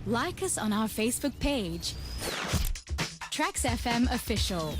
Like us on our Facebook page, TRAXX FM Official.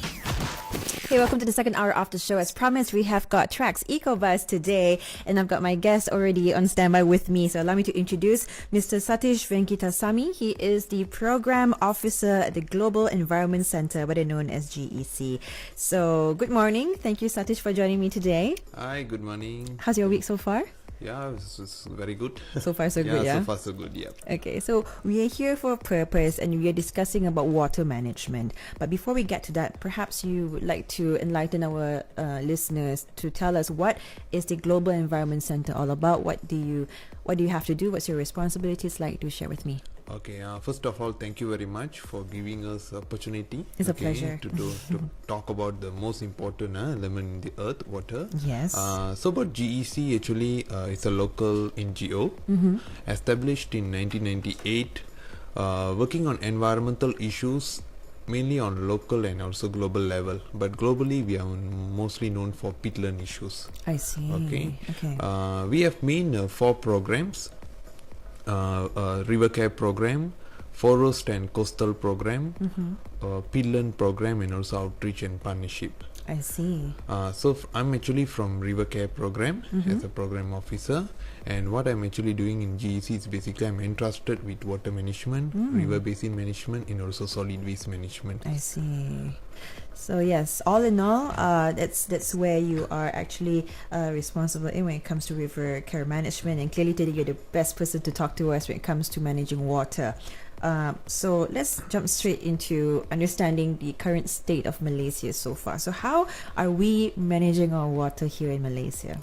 Hey, welcome to the second hour of the show. As promised, we have got TRAXX ECOBUZZ today, and I've got my guest already on standby with me. So allow me to introduce Mr. Sathis Venkitasamy. He is the Program Officer at the Global Environment Center, better known as GEC. So good morning. Thank you, Sathis, for joining me today. Hi, good morning. How's your week so far? Yeah, it's very good. So far, so good, yeah? So far, so good, yeah. Okay, so we are here for a purpose and we are discussing about water management. But before we get to that, perhaps you would like to enlighten our listeners to tell us what is the Global Environment Center all about? What do you have to do? What's your responsibilities like? Do share with me. Okay, first of all, thank you very much for giving us the opportunity. It's a pleasure. To talk about the most important element in the earth, water. Yes. So about GEC, actually, it's a local NGO established in 1998, working on environmental issues mainly on local and also global level. But globally, we are mostly known for peatland issues. I see. Okay. Okay. We have main 4 programs. River care program, forest and coastal program, peatland program, and also outreach and partnership. I see. So I'm actually from river care program as a program officer, and what I'm actually doing in GEC is basically I'm entrusted with water management, river basin management, and also solid waste management. I see. So yes, all in all, that's where you are actually responsible in when it comes to river care management, and clearly today you're the best person to talk to us when it comes to managing water. So let's jump straight into understanding the current state of Malaysia so far. So how are we managing our water here in Malaysia?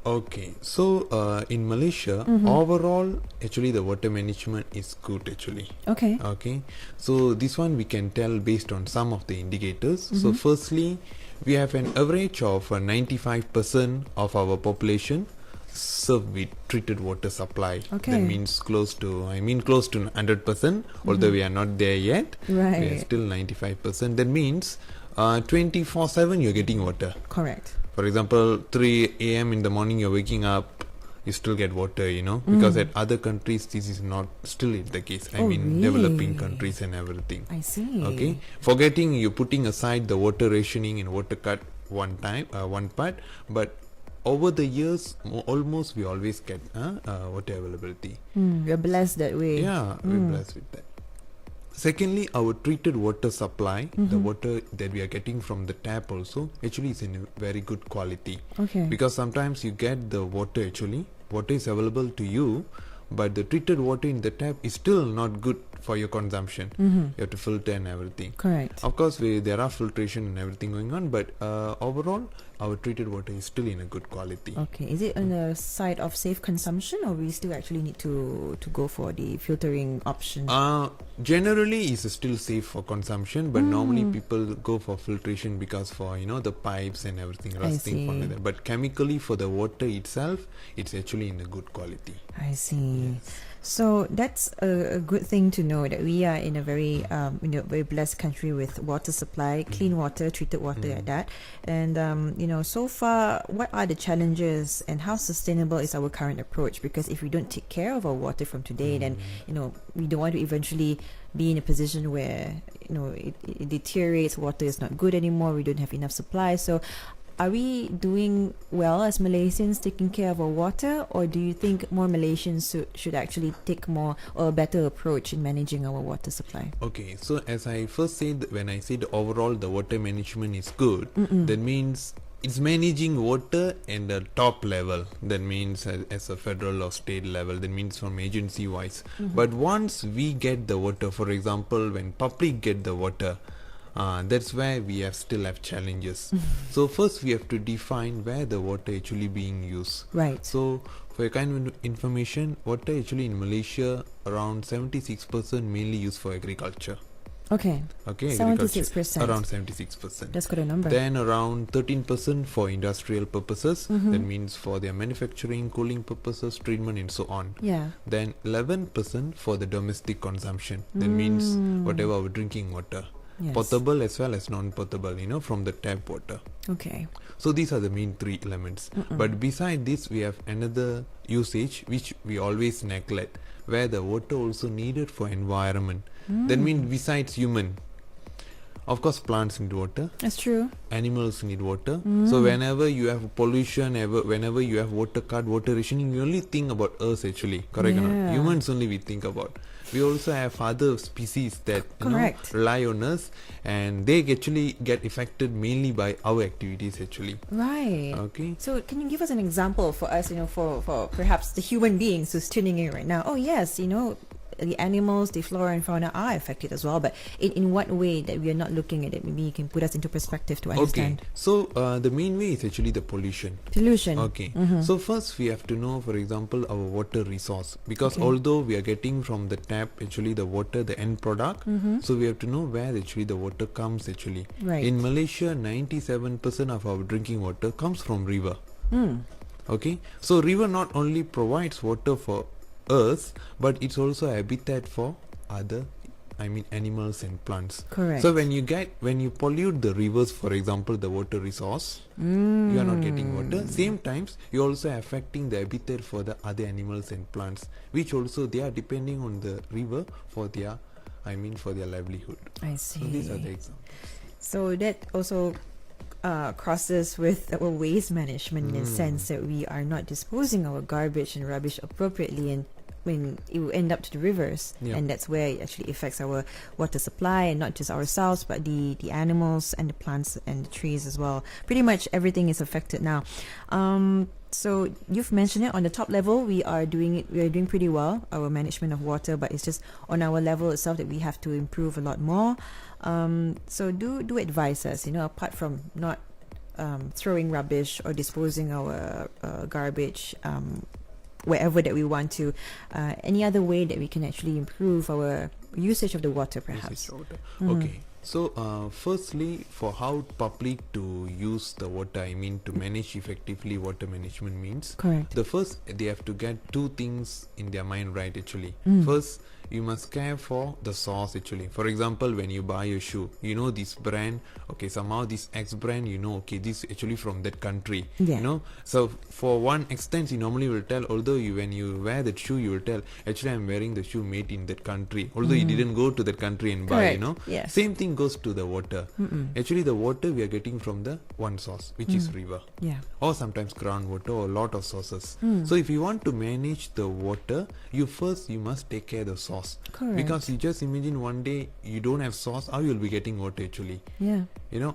Okay, so in Malaysia, overall, actually the water management is good actually. Okay. Okay, so this one we can tell based on some of the indicators. So firstly, we have an average of 95% of our population served with treated water supply. Okay. That means close to 100%, although we are not there yet. Right. We are still 95%. That means 24/7 you're getting water. Correct. For example, 3 a.m. in the morning you're waking up, you still get water, because at other countries this is not still the case. Really? Developing countries and everything. I see. Okay, forgetting you're putting aside the water rationing and water cut one part, but over the years, almost we always get water availability. We're blessed that way. Yeah, we're blessed with that. Secondly, our treated water supply, the water that we are getting from the tap also, actually is in a very good quality. Okay. Because sometimes you get the water is available to you, but the treated water in the tap is still not good for your consumption. You have to filter and everything. Correct. Of course, there are filtration and everything going on, but overall, our treated water is still in a good quality. Okay. Is it on the side of safe consumption, or we still actually need to go for the filtering option? Generally, it's still safe for consumption, but normally people go for filtration because for the pipes and everything rusting from there. But chemically, for the water itself, it's actually in a good quality. I see. Yes. So that's a good thing to know, that we are in a very very blessed country with water supply, clean water, treated water at that. And so far, what are the challenges and how sustainable is our current approach? Because if we don't take care of our water from today, then we don't want to eventually be in a position where it deteriorates, water is not good anymore, we don't have enough supply. So are we doing well as Malaysians taking care of our water, or do you think more Malaysians should actually take more or a better approach in managing our water supply? Okay, so as I first said, when I said overall the water management is good, that means it's managing water in the top level. That means as a federal or state level. That means from agency wise. But once we get the water, for example, when public get the water, that's where we still have challenges. So first we have to define where the water actually being used. Right. So for your kind of information, water actually in Malaysia around 76% mainly used for agriculture. Okay. 76%. Around 76%. That's quite a number. Then around 13% for industrial purposes. That means for their manufacturing, cooling purposes, treatment, and so on. Yeah. Then 11% for the domestic consumption. That means whatever our drinking water. Yes. potable as well as non-potable, from the tap water. Okay. So these are the main three elements. But beside this, we have another usage which we always neglect, where the water also needed for environment. That means besides human, of course, plants need water. That's true. Animals need water. So whenever you have pollution, whenever you have water cut, water rationing, you only think about us actually. Correct or not? Yeah. Humans only we think about. We also have other species that Correct. rely on us, and they actually get affected mainly by our activities actually. Right. Okay. So can you give us an example for us, for perhaps the human beings who's tuning in right now? Oh yes, the animals, the flora and fauna are affected as well, but in what way that we are not looking at it? Maybe you can put us into perspective to understand. Okay. So the main way is actually the pollution. Pollution. Okay. So first we have to know, for example, our water resource, because although we are getting from the tap actually the water, the end product, so we have to know where actually the water comes actually. Right. In Malaysia, 97% of our drinking water comes from river. Okay. So river not only provides water for us, but it's also a habitat for other animals and plants. Correct. So when you pollute the rivers, for example, the water resource, you are not getting water. Same times you also affecting the habitat for the other animals and plants, which also they are depending on the river for their for their livelihood. I see. So these are the examples. So that also crosses with our waste management in the sense that we are not disposing our garbage and rubbish appropriately, and when it will end up to the rivers, and that's where it actually affects our water supply, and not just ourselves but the animals and the plants and the trees as well. Pretty much everything is affected now. So you've mentioned it on the top level, we are doing pretty well, our management of water, but it's just on our level itself that we have to improve a lot more. So do advise us, apart from not throwing rubbish or disposing our garbage wherever that we want to, any other way that we can actually improve our usage of the water perhaps? Okay. So firstly, for how public to use the water, to manage effectively water management means, Correct. the first they have to get two things in their mind right actually. First, you must care for the source actually. For example, when you buy a shoe, this brand, okay, somehow this X brand, okay, this actually from that country, so for one extent you normally will tell, although when you wear that shoe, you will tell actually I'm wearing the shoe made in that country, although you didn't go to that country and buy. Correct. Yes. Same thing goes to the water. Actually the water we are getting from the one source, which is river, or sometimes groundwater, or a lot of sources. So if you want to manage the water, you must take care of the source. Correct. Because you just imagine one day you don't have source, how you'll be getting water actually.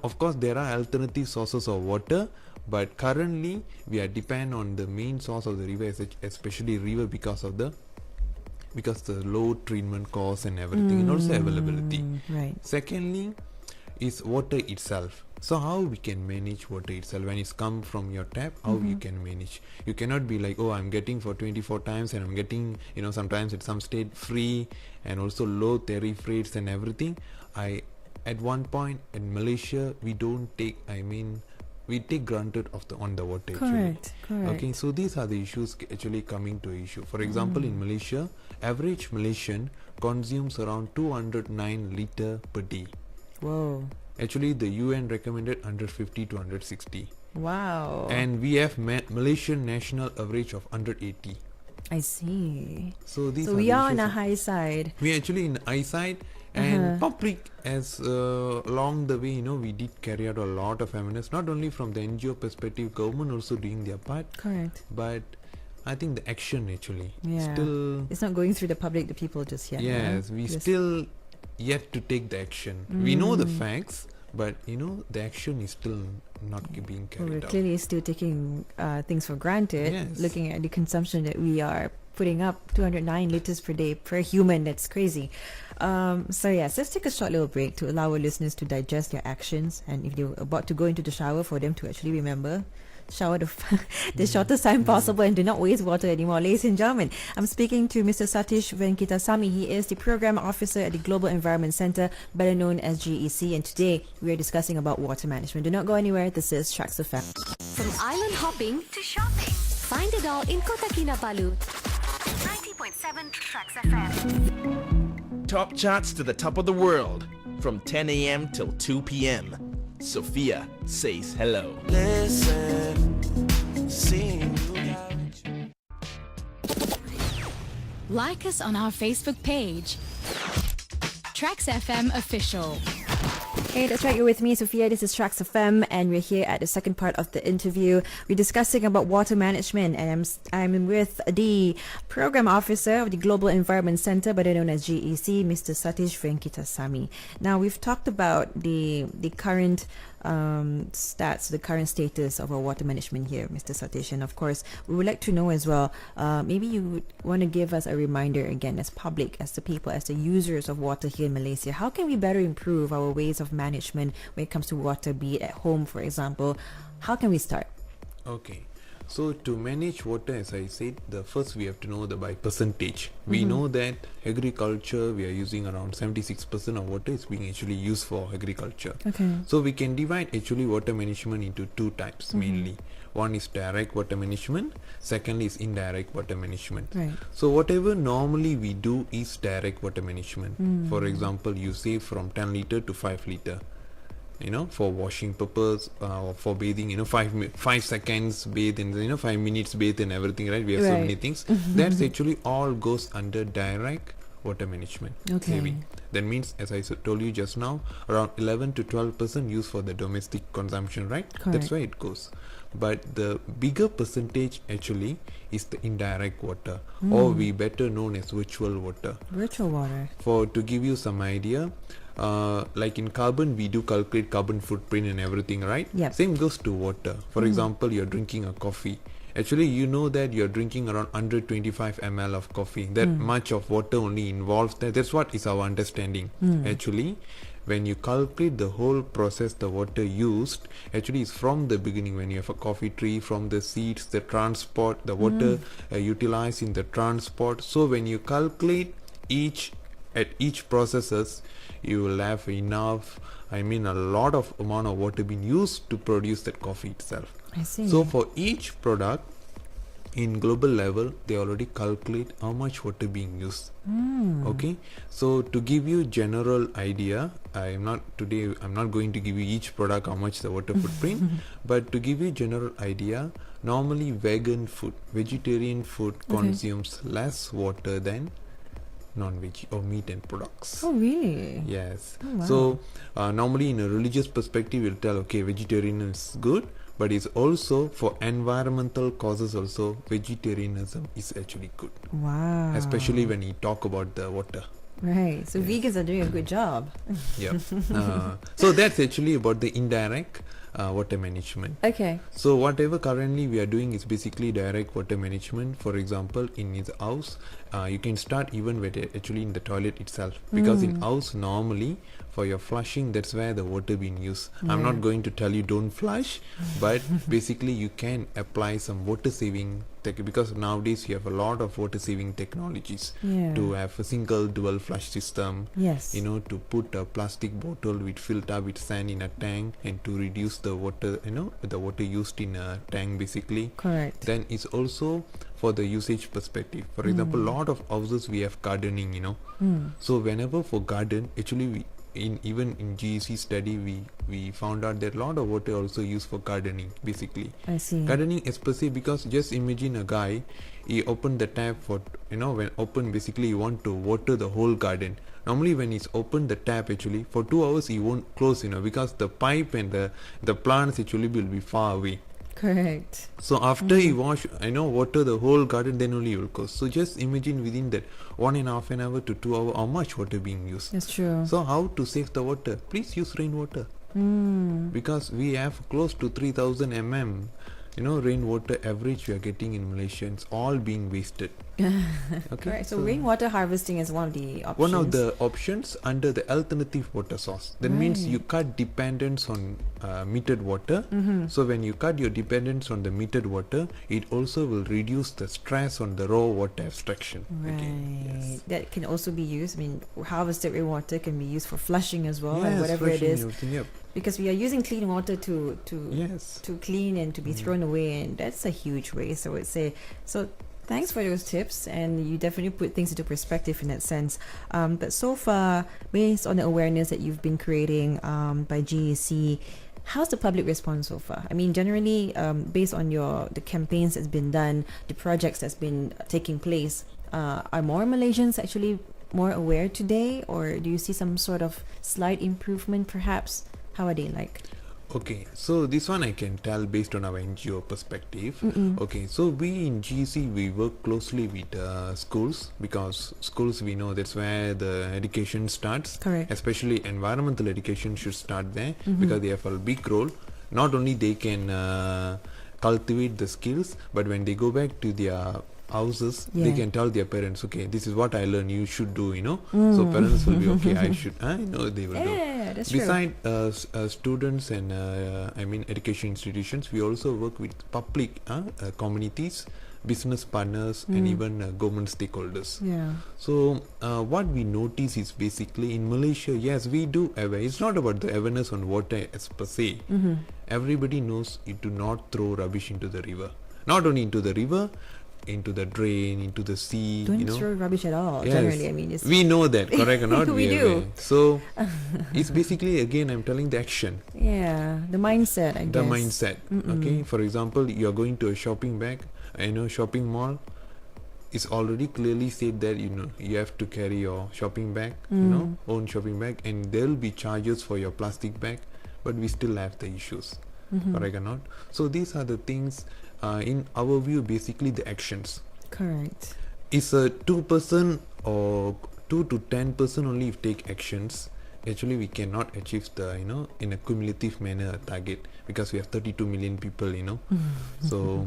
Of course there are alternative sources of water, but currently we are depend on the main source of the river, especially river, because the low treatment cost and everything, and also availability. Right. Secondly is water itself. So how we can manage water itself when it's come from your tap? How you can manage? You cannot be like, I'm getting for 24 times and I'm getting, sometimes at some state free, and also low tariff rates and everything. At one point in Malaysia, we don't take, we take granted on the water. Correct. Okay, so these are the issues actually coming to issue. For example, in Malaysia, average Malaysian consumes around 209 liter per day. Whoa. Actually, the UN recommended 150 to 160. Wow. And we have Malaysian national average of 180. I see. So we are on a high side. We are actually in the high side, and public as along the way, we did carry out a lot of awareness, not only from the NGO perspective, government also doing their part. Correct. But I think the action actually still, it's not going through the public, the people just yet. Yes, we still yet to take the action. We know the facts, but the action is still not being carried We're out. clearly still taking things for granted. Yes. Looking at the consumption that we are putting up, 209 liters per day per human. That's crazy. So yes, let's take a short little break to allow our listeners to digest their actions, and if they're about to go into the shower, for them to actually remember, shower the shortest time possible, and do not waste water anymore. Ladies and gentlemen, I'm speaking to Mr. Sathis Venkitasamy. He is the Program Officer at the Global Environment Centre, better known as GEC, and today we are discussing about water management. Do not go anywhere. This is TRAXX ECOBUZZ. From island hopping to shopping. find it all in Kota Kinabalu. 90.7 TRAXX FM. Top charts to the top of the world. from 10 a.m. till 2 p.m. Sofea says hello. Like us on our Facebook page. TRAXX FM Official. Hey, that's right. You're with me, Sofea. This is TRAXX FM, and we're here at the second part of the interview. We're discussing about water management, and I'm with the program officer of the Global Environment Center, better known as GEC, Mr. Sathis Venkitasamy. Now, we've talked about the current stats, the current status of our water management here, Mr. Sathis, and of course, we would like to know as well. Maybe you would want to give us a reminder again, as public, as the people, as the users of water here in Malaysia. How can we better improve our ways of management when it comes to water, be it at home, for example? How can we start? Okay. So to manage water, as I said, the first we have to know the by percentage. We know that agriculture, we are using around 76% of water is being actually used for agriculture. Okay. So we can divide actually water management into two types mainly. One is direct water management, second is indirect water management. Right. So whatever normally we do is direct water management. For example, you save from 10 liter to 5 liter. For washing purpose, for bathing, 5 seconds bathe and 5 minutes bathe and everything, right? We have so many things. That's actually all goes under direct water management saving. That means, as I told you just now, around 11 to 12% used for the domestic consumption, right? Correct. That's why it goes. But the bigger percentage actually is the indirect water, or we better known as virtual water. Virtual water. To give you some idea, like in carbon, we do calculate carbon footprint and everything, right? Yep. Same goes to water. For example, you're drinking a coffee. Actually, you know that you're drinking around 125 ml of coffee. That much of water only involves that. That's what is our understanding. Actually, when you calculate the whole process, the water used actually is from the beginning, when you have a coffee tree, from the seeds, the transport, the water utilized in the transport. So when you calculate each processes, you will have enough, a lot of amount of water being used to produce that coffee itself. I see. So for each product in global level, they already calculate how much water being used. Okay, so to give you general idea, I'm not going to give you each product how much the water footprint, but to give you general idea, normally vegetarian food consumes less water than non-veg or meat and products. Oh, really? Yes. Oh, wow. So normally in a religious perspective, we'll tell, okay, vegetarian is good, but it's also for environmental causes also, vegetarianism is actually good. Wow. Especially when you talk about the water. Right. So vegans are doing a good job. Yeah. So that's actually about the indirect water management. Okay. So whatever currently we are doing is basically direct water management. For example, in his house, you can start even with actually in the toilet itself, because in house normally for your flushing, that's where the water being used. I'm not going to tell you don't flush, but basically you can apply some water saving because nowadays you have a lot of water saving technologies to have a single dual flush system. Yes. To put a plastic bottle with filled up with sand in a tank and to reduce the water, the water used in a tank basically. Correct. Then it's also for the usage perspective. For example, a lot of houses we have gardening, So whenever for garden, actually even in GEC study we found out that a lot of water also used for gardening basically. I see. Gardening especially because just imagine a guy, he opened the tap for when open basically you want to water the whole garden. Normally when he's opened the tap actually for 2 hours he won't close because the pipe and the plants actually will be far away. Correct. So after he water the whole garden, then only he will close. So just imagine within that 1.5 hour to 2 hours how much water being used. That's true. So how to save the water? Please use rainwater. Because we have close to 3000 mm rainwater average we are getting in Malaysia. It's all being wasted. Okay, Correct. So rainwater harvesting is one of the options. One of the options under the alternative water source. That means you cut dependence on metered water. So when you cut your dependence on the metered water, it also will reduce the stress on the raw water abstraction. Right. Yes. That can also be used. Harvested rainwater can be used for flushing as well, Yes, and whatever it flushing is. everything, yep. Because we are using clean water to Yes. clean and to be thrown away, and that's a huge waste, I would say. So Thanks for those tips, and you definitely put things into perspective in that sense. But so far, based on the awareness that you've been creating by GEC, how's the public response so far? I mean, generally, based on the campaigns that's been done, the projects that's been taking place, are more Malaysians actually more aware today, or do you see some sort of slight improvement perhaps? How are they like? Okay, so this one I can tell based on our NGO perspective. Okay, so we in GC, we work closely with schools, because schools, we know that's where the education starts. Correct. Especially environmental education should start there, because they have a big role. Not only they can cultivate the skills, but when they go back to their houses, they can tell their parents, okay, this is what I learned, you should do, so parents will be okay, I should, they will do. That's Beside students and education institutions, we also work with public communities, business partners, and even government stakeholders. Yeah. So what we notice is basically in Malaysia, yes, we do aware. It's not about the awareness on water as per se. Everybody knows you do not throw rubbish into the river. Not only into the river, into the drain, into the sea. Don't throw rubbish at all. Yes. Generally, I mean, it's we know that, correct or not? We are do. aware. So it's basically, again, I'm telling the action. Yeah, the mindset, I guess. The mindset. Okay, for example, you're going to a shopping bag, shopping mall. It's already clearly said that you have to carry your shopping bag, own shopping bag, and there will be charges for your plastic bag, but we still have the issues, correct or not? So these are the things. In our view, basically the actions. Correct. It's a 2% or 2 to 10% only if take actions. Actually, we cannot achieve the in a cumulative manner a target, because we have 32 million people. So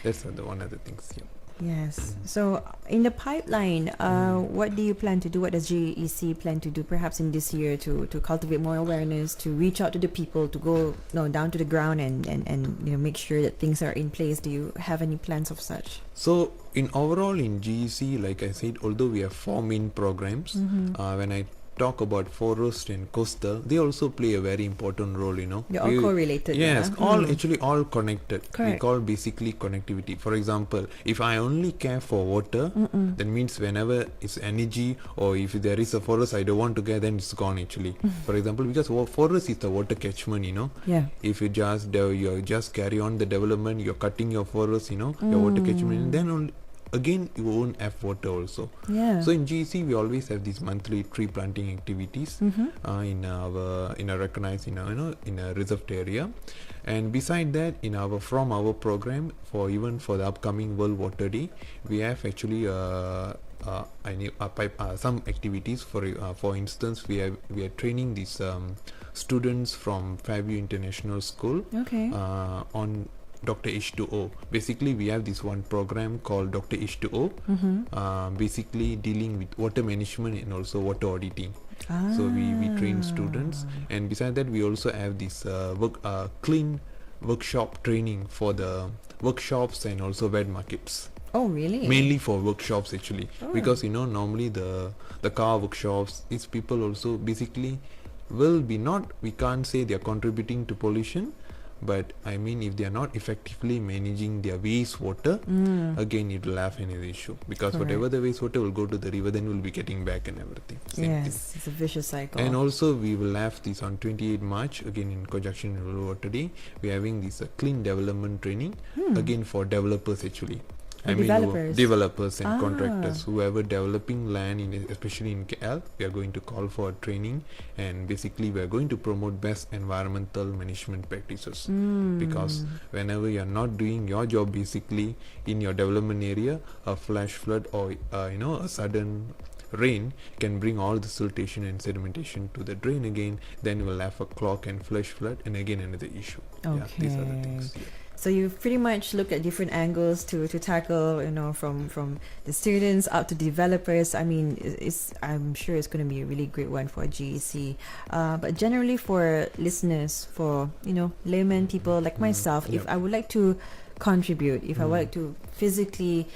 that's one of the things. Yeah. Yes. So in the pipeline, what do you plan to do? What does GEC plan to do perhaps in this year to cultivate more awareness, to reach out to the people, to go down to the ground and make sure that things are in place? Do you have any plans of such? So in GEC, like I said, although we have 4 main programs, when I talk about forest and coastal, they also play a very important role. They're all correlated. Yes, yeah? actually all connected. Correct. We call basically connectivity. For example, if I only care for water, that means whenever it's energy, or if there is a forest I don't want to care, then it's gone actually. For example, because forest is the water catchment, Yeah. if you just carry on the development, you're cutting your forest, your water catchment, then only again you won't have water also. Yeah. So in GEC we always have these monthly tree planting activities in a recognized in a reserved area, and beside that from our program for the upcoming World Water Day, we have actually some activities. For instance, we are training these students from Fairview International School on Dr. H2O. Basically, we have this one program called Dr. H2O, basically dealing with water management and also water auditing. So we train students, and beside that we also have this clean workshop training for the workshops and also wet markets. Oh, really? Mainly for workshops actually, because normally the car workshops, these people also basically will be we can't say they are contributing to pollution, but I mean if they are not effectively managing their wastewater, again it will have another issue, because whatever the wastewater will go to the river, then we'll be getting back and everything. Same thing. It's a vicious cycle. And also we will have this on 28 March, again in conjunction with World Water Day, we are having this clean development training, again for developers actually. Developers and contractors, whoever developing land especially in KL, we are going to call for training, and basically we are going to promote best environmental management practices, because whenever you are not doing your job basically in your development area, a flash flood or a sudden rain can bring all the siltation and sedimentation to the drain again, then you will have a clog and flash flood, and again another issue. These are the things. So you've pretty much looked at different angles to tackle, from the students up to developers. I mean, I'm sure it's going to be a really great one for GEC. But generally for listeners, for, layman people like myself, if I would like to contribute, if I would like to physically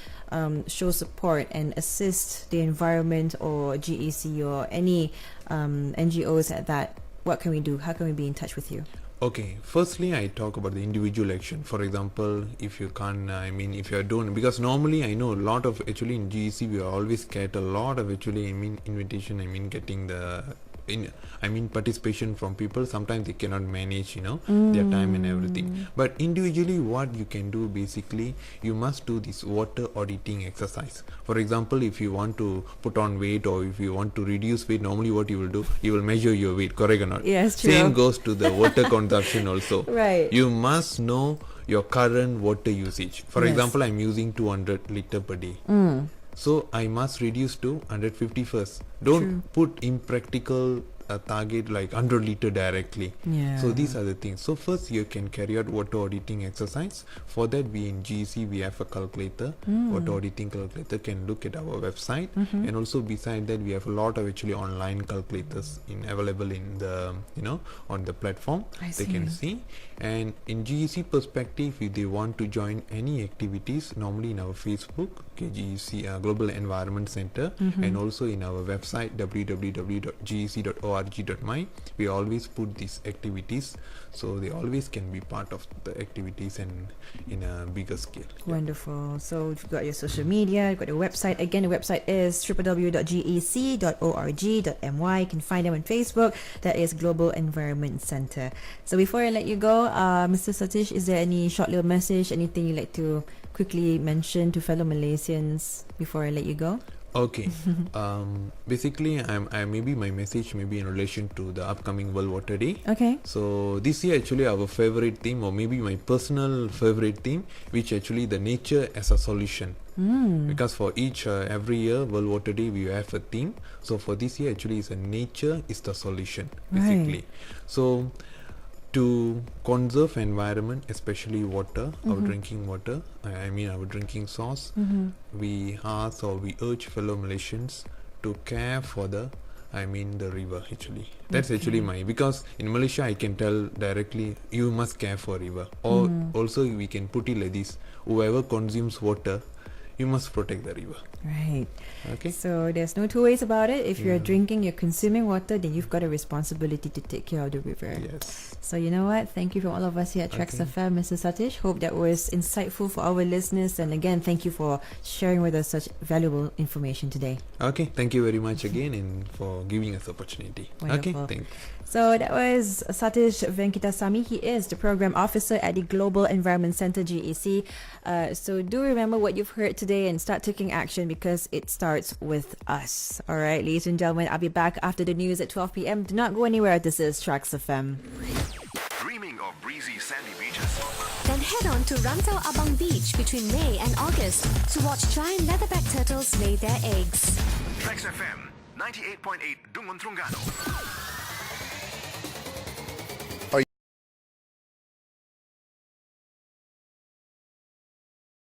show support and assist the environment or GEC or any NGOs at that, what can we do? How can we be in touch with you? Okay, firstly, I talk about the individual action. For example, if you can't, if you're doing, because normally I know a lot of, actually in GEC, we always get a lot of, invitation, getting participation from people. Sometimes they cannot manage, their time and everything. But individually, what you can do, basically, you must do this water auditing exercise. For example, if you want to put on weight or if you want to reduce weight, normally what you will do, you will measure your weight, correct or not? Yes, true. Same goes to the water consumption also. Right. You must know your current water usage. For Yes. example, I'm using 200 liter per day. So I must reduce to 150 first. Don't put impractical target like 100 liter directly. Yeah. So these are the things. So first you can carry out water auditing exercise. For that, we in GEC we have a calculator, water auditing calculator. Can look at our website, and also beside that we have a lot of actually online calculators available in the on the platform. They can see. And in GEC perspective, if they want to join any activities, normally in our Facebook, GEC Global Environment Center, and also in our website www.gec.org.my, we always put these activities, so they always can be part of the activities and in a bigger scale. Wonderful. So you've got your social media, you've got your website. Again, the website is www.gec.org.my. You can find them on Facebook. That is Global Environment Center. So before I let you go, Mr. Sathis, is there any short little message, anything you'd like to quickly mention to fellow Malaysians before I let you go? Okay. Basically, I maybe my message maybe in relation to the upcoming World Water Day. Okay. So this year actually our favorite theme, or maybe my personal favorite theme, which actually the nature as a solution. Because for each every year World Water Day we have a theme. So for this year actually is a nature is the solution basically. Right. So to conserve environment, especially water, our drinking water, our drinking source, we ask or we urge fellow Malaysians to care for the river actually. That's actually because in Malaysia I can tell directly, you must care for river. Or also we can put it like this, whoever consumes water, you must protect the river. Right. Okay. So there's no two ways about it. If you're drinking, you're consuming water, then you've got a responsibility to take care of the river. Yes. So you know what? Thank you from all of us here at TRAXX FM, Mr. Sathis. Hope that was insightful for our listeners. And again, thank you for sharing with us such valuable information today. Okay. Thank you very much again and for giving us the opportunity. Wonderful. Okay. Thank you. So that was Sathis Venkitasamy. He is the Program Officer at the Global Environment Center, GEC. So do remember what you've heard today and start taking action, because it starts with us. All right, ladies and gentlemen, I'll be back after the news at 12 p.m. Do not go anywhere. This is TRAXX FM. Dreaming of breezy sandy beaches? Then head on to Rantau Abang Beach between May and August to watch giant leatherback turtles lay their eggs. TRAXX FM 98.8 Dungun Terengganu.